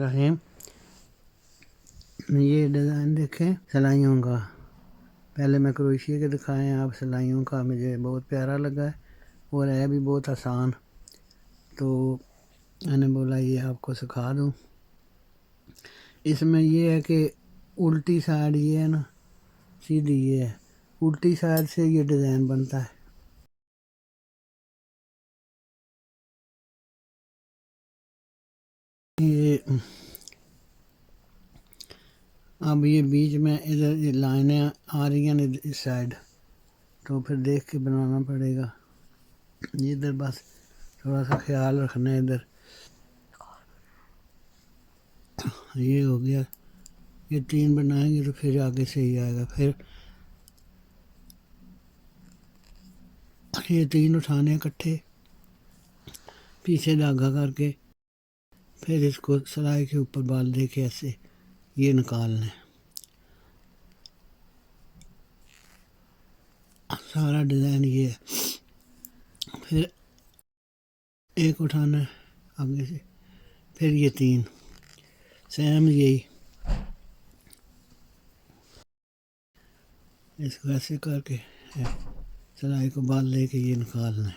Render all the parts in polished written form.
बिस्मिल्लाहिर्रहमानिर्रहीम। ये डिज़ाइन देखें सिलाइयों का। पहले मैं क्रोशिया के दिखाए हैं, आप सिलाइयों का मुझे बहुत प्यारा लगा है और है भी बहुत आसान, तो मैंने बोला ये आपको सिखा दूँ। इसमें ये है कि उल्टी साइड ये है ना, सीधी ये है, उल्टी साइड से ये डिज़ाइन बनता है। ये अब ये बीच में इधर ये लाइनें आ रही हैं इस साइड, तो फिर देख के बनाना पड़ेगा। इधर बस थोड़ा सा ख्याल रखना है। इधर ये हो गया, ये 3 बनाएंगे तो फिर आगे सही आएगा। फिर ये 3 उठाने इकट्ठे, पीछे धागा करके, फिर इसको सिलाई के ऊपर बाल दे के ऐसे ये निकालना है। सारा डिज़ाइन ये है। फिर एक उठाना है आगे से, फिर ये 3 सेम यही, इसको ऐसे करके सिलाई को बाल दे के ये निकालना है।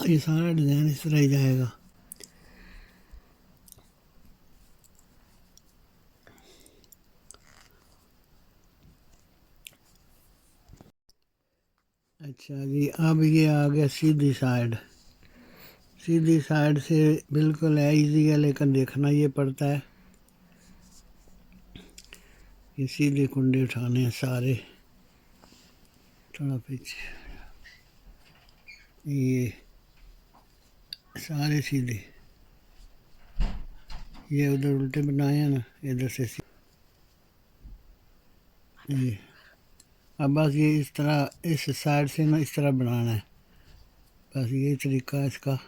ये सारा डिज़ाइन इस तरह ही जाएगा। अच्छा जी, अब ये आ गया सीधी साइड। सीधी साइड से बिल्कुल है, ईजी है, लेकिन देखना ये पड़ता है। ये सीधे कुंडे उठाने हैं सारे, थोड़ा पीछे, ये सारे सीधे, ये उधर उल्टे बनाए हैं ना, इधर से ये। अब बस ये इस तरह इस साइड से ना इस तरह बनाना है, बस यही तरीका है इसका।